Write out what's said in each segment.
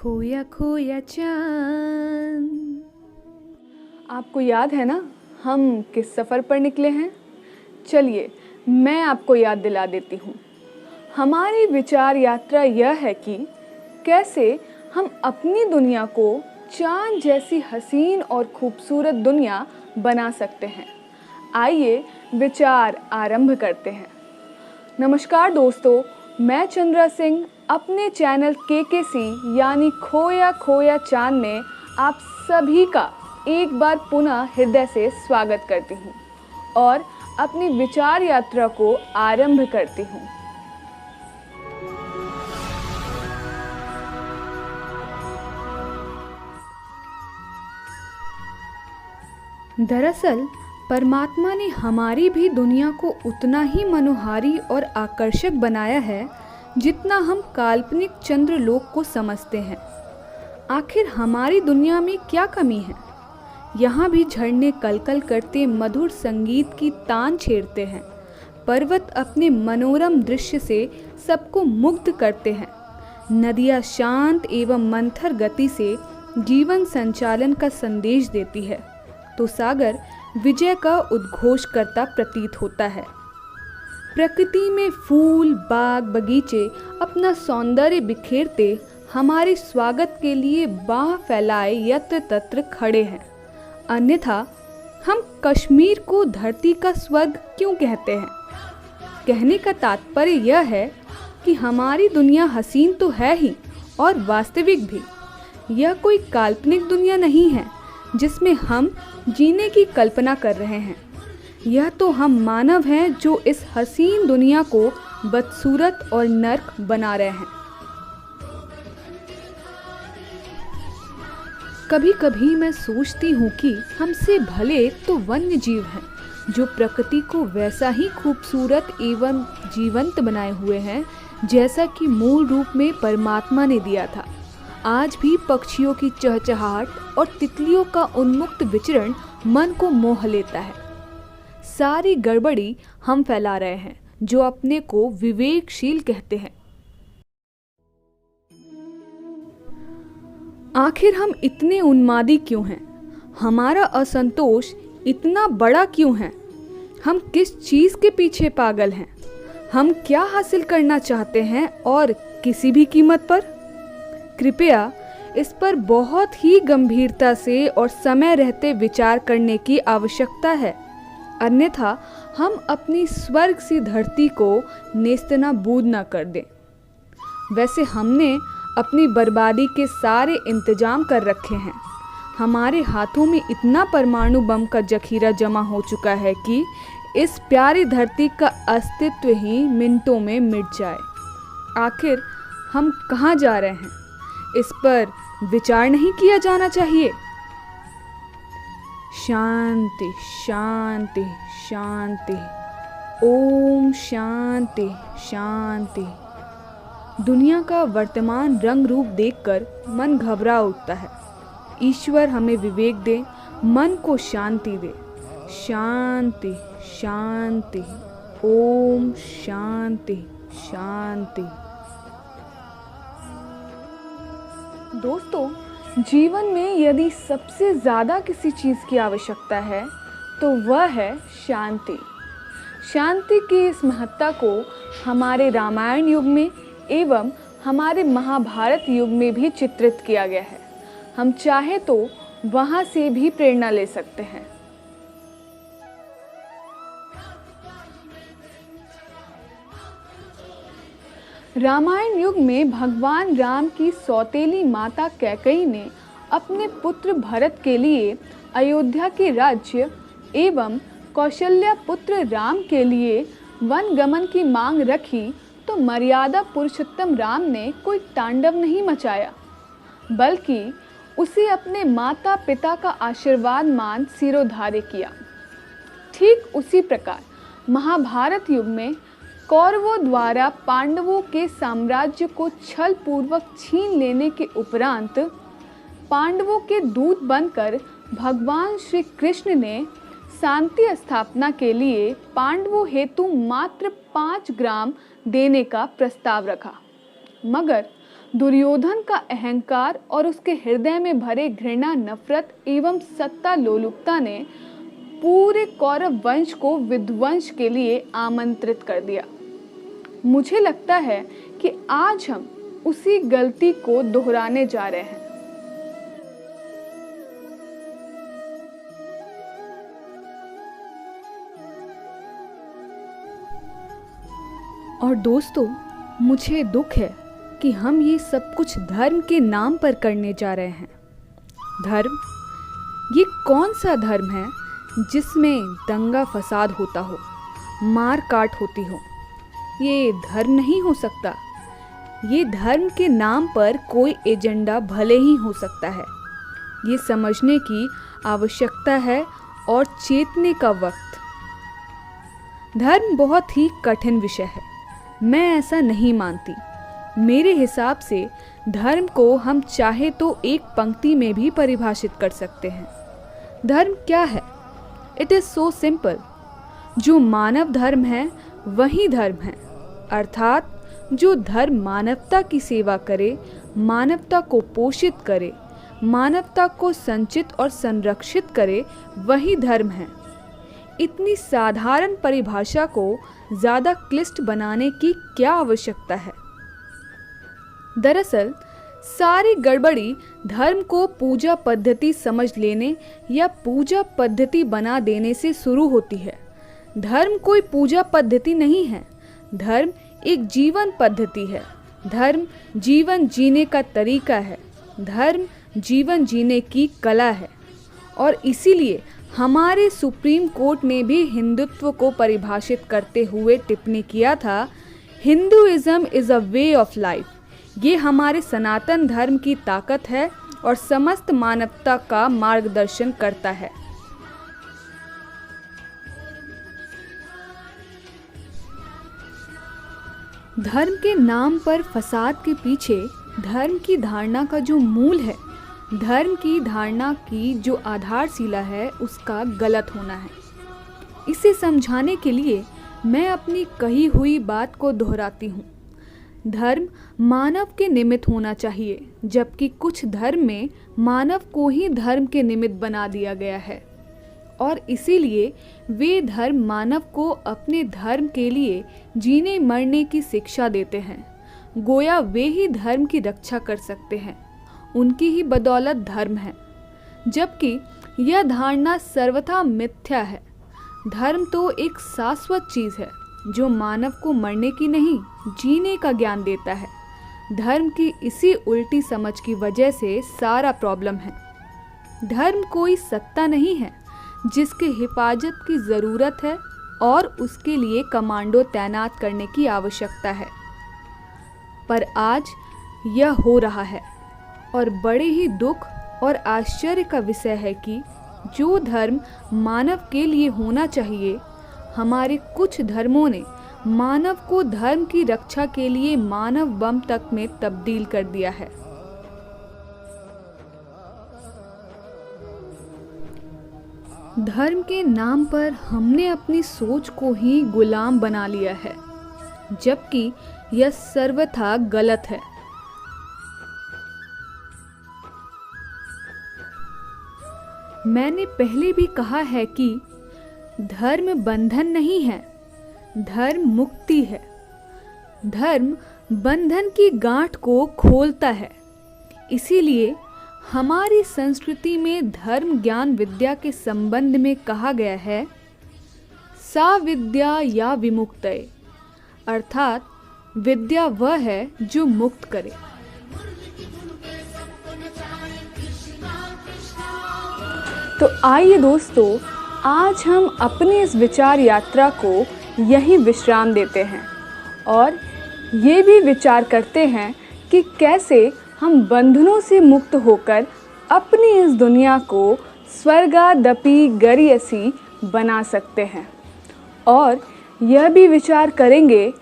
खोया खोया चांद। आपको याद है ना हम किस सफ़र पर निकले हैं? चलिए मैं आपको याद दिला देती हूँ। हमारी विचार यात्रा यह है कि कैसे हम अपनी दुनिया को चांद जैसी हसीन और खूबसूरत दुनिया बना सकते हैं। आइए विचार आरंभ करते हैं। नमस्कार दोस्तों, मैं चंद्रा सिंह अपने चैनल केकेसी यानी खोया खोया चांद में आप सभी का एक बार पुनः हृदय से स्वागत करती हूँ और अपनी विचार यात्रा को आरंभ करती हूँ। दरअसल परमात्मा ने हमारी भी दुनिया को उतना ही मनोहारी और आकर्षक बनाया है जितना हम काल्पनिक चंद्रलोक को समझते हैं। आखिर हमारी दुनिया में क्या कमी है? यहाँ भी झरने कलकल करते मधुर संगीत की तान छेड़ते हैं। पर्वत अपने मनोरम दृश्य से सबको मुग्ध करते हैं। नदियाँ शांत एवं मंथर गति से जीवन संचालन का संदेश देती है, तो सागर विजय का उद्घोष करता प्रतीत होता है। प्रकृति में फूल, बाग, बगीचे अपना सौंदर्य बिखेरते हमारे स्वागत के लिए बाह फैलाए यत्र तत्र खड़े हैं। अन्यथा हम कश्मीर को धरती का स्वर्ग क्यों कहते हैं? कहने का तात्पर्य यह है कि हमारी दुनिया हसीन तो है ही और वास्तविक भी। यह कोई काल्पनिक दुनिया नहीं है जिसमें हम जीने की कल्पना कर रहे हैं। यह तो हम मानव हैं जो इस हसीन दुनिया को बदसूरत और नर्क बना रहे हैं। कभी कभी मैं सोचती हूँ कि हमसे भले तो वन्य जीव हैं जो प्रकृति को वैसा ही खूबसूरत एवं जीवंत बनाए हुए हैं जैसा कि मूल रूप में परमात्मा ने दिया था। आज भी पक्षियों की चहचहाहट और तितलियों का उन्मुक्त विचरण मन को मोह लेता है। सारी गड़बड़ी हम फैला रहे हैं जो अपने को विवेकशील कहते हैं। आखिर हम इतने उन्मादी क्यों हैं? हमारा असंतोष इतना बड़ा क्यों है? हम किस चीज़ के पीछे पागल हैं? हम क्या हासिल करना चाहते हैं और किसी भी कीमत पर? कृपया इस पर बहुत ही गंभीरता से और समय रहते विचार करने की आवश्यकता है, अन्यथा हम अपनी स्वर्ग सी धरती को नेस्तनाबूद न कर दें। वैसे हमने अपनी बर्बादी के सारे इंतजाम कर रखे हैं। हमारे हाथों में इतना परमाणु बम का जखीरा जमा हो चुका है कि इस प्यारी धरती का अस्तित्व ही मिनटों में मिट जाए। आखिर हम कहाँ जा रहे हैं? इस पर विचार नहीं किया जाना चाहिए? शांति शांति शांति, ओम शांति शांति। दुनिया का वर्तमान रंग रूप देखकर मन घबरा उठता है। ईश्वर हमें विवेक दे, मन को शांति दे। शांति शांति, ओम शांति शांति। दोस्तों, जीवन में यदि सबसे ज़्यादा किसी चीज़ की आवश्यकता है तो वह है शांति। शांति की इस महत्ता को हमारे रामायण युग में एवं हमारे महाभारत युग में भी चित्रित किया गया है। हम चाहे तो वहाँ से भी प्रेरणा ले सकते हैं। रामायण युग में भगवान राम की सौतेली माता कैकेयी ने अपने पुत्र भरत के लिए अयोध्या के राज्य एवं कौशल्या पुत्र राम के लिए वन गमन की मांग रखी तो मर्यादा पुरुषोत्तम राम ने कोई तांडव नहीं मचाया, बल्कि उसे अपने माता पिता का आशीर्वाद मान सिरोधार्य किया। ठीक उसी प्रकार महाभारत युग में कौरवों द्वारा पांडवों के साम्राज्य को छल पूर्वक छीन लेने के उपरांत पांडवों के दूत बनकर भगवान श्री कृष्ण ने शांति स्थापना के लिए पांडवों हेतु मात्र 5 ग्राम देने का प्रस्ताव रखा। मगर दुर्योधन का अहंकार और उसके हृदय में भरे घृणा, नफरत एवं सत्ता लोलुपता ने पूरे कौरव वंश को विध्वंस के लिए आमंत्रित कर दिया। मुझे लगता है कि आज हम उसी गलती को दोहराने जा रहे हैं। और दोस्तों, मुझे दुख है कि हम ये सब कुछ धर्म के नाम पर करने जा रहे हैं। धर्म, ये कौन सा धर्म है जिसमें दंगा फसाद होता हो, मार काट होती हो? ये धर्म नहीं हो सकता। ये धर्म के नाम पर कोई एजेंडा भले ही हो सकता है। ये समझने की आवश्यकता है और चेतने का वक्त। धर्म बहुत ही कठिन विषय है, मैं ऐसा नहीं मानती। मेरे हिसाब से धर्म को हम चाहे तो एक पंक्ति में भी परिभाषित कर सकते हैं। धर्म क्या है? It is so simple. जो मानव धर्म है वही धर्म है, अर्थात जो धर्म मानवता की सेवा करे, मानवता को पोषित करे, मानवता को संचित और संरक्षित करे, वही धर्म है। इतनी साधारण परिभाषा को ज़्यादा क्लिष्ट बनाने की क्या आवश्यकता है? दरअसल सारी गड़बड़ी धर्म को पूजा पद्धति समझ लेने या पूजा पद्धति बना देने से शुरू होती है। धर्म कोई पूजा पद्धति नहीं है, धर्म एक जीवन पद्धति है। धर्म जीवन जीने का तरीका है, धर्म जीवन जीने की कला है। और इसीलिए हमारे सुप्रीम कोर्ट ने भी हिंदुत्व को परिभाषित करते हुए टिप्पणी किया था, Hinduism is a way of life. ये हमारे सनातन धर्म की ताकत है और समस्त मानवता का मार्गदर्शन करता है। धर्म के नाम पर फसाद के पीछे धर्म की धारणा का जो मूल है, धर्म की धारणा की जो आधारशिला है, उसका गलत होना है। इसे समझाने के लिए मैं अपनी कही हुई बात को दोहराती हूँ। धर्म मानव के निमित्त होना चाहिए, जबकि कुछ धर्म में मानव को ही धर्म के निमित्त बना दिया गया है और इसीलिए वे धर्म मानव को अपने धर्म के लिए जीने मरने की शिक्षा देते हैं। गोया वे ही धर्म की रक्षा कर सकते हैं, उनकी ही बदौलत धर्म है, जबकि यह धारणा सर्वथा मिथ्या है। धर्म तो एक शाश्वत चीज़ है जो मानव को मरने की नहीं, जीने का ज्ञान देता है। धर्म की इसी उल्टी समझ की वजह से सारा प्रॉब्लम है। धर्म कोई सत्ता नहीं है जिसके हिफाजत की ज़रूरत है और उसके लिए कमांडो तैनात करने की आवश्यकता है। पर आज यह हो रहा है और बड़े ही दुख और आश्चर्य का विषय है कि जो धर्म मानव के लिए होना चाहिए, हमारे कुछ धर्मों ने मानव को धर्म की रक्षा के लिए मानव बम तक में तब्दील कर दिया है। धर्म के नाम पर हमने अपनी सोच को ही गुलाम बना लिया है, जबकि यह सर्वथा गलत है। मैंने पहले भी कहा है कि धर्म बंधन नहीं है, धर्म मुक्ति है। धर्म बंधन की गांठ को खोलता है। इसीलिए हमारी संस्कृति में धर्म ज्ञान विद्या के संबंध में कहा गया है, सा विद्या या विमुक्तये, अर्थात विद्या वह है जो मुक्त करे। तो आइए दोस्तों, आज हम अपनी इस विचार यात्रा को यहीं विश्राम देते हैं और ये भी विचार करते हैं कि कैसे हम बंधनों से मुक्त होकर अपनी इस दुनिया को स्वर्गादपि गरीयसी बना सकते हैं। और यह भी विचार करेंगे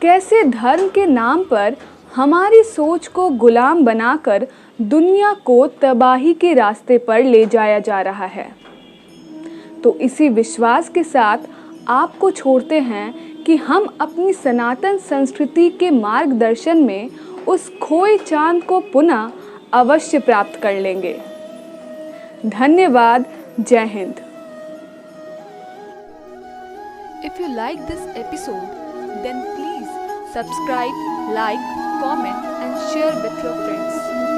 कैसे धर्म के नाम पर हमारी सोच को गुलाम बनाकर दुनिया को तबाही के रास्ते पर ले जाया जा रहा है। तो इसी विश्वास के साथ आपको छोड़ते हैं कि हम अपनी सनातन संस्कृति के मार्गदर्शन में उस खोए चांद को पुनः अवश्य प्राप्त कर लेंगे। धन्यवाद। जय Hind. If you like this episode, then please subscribe, like, comment and share with your friends.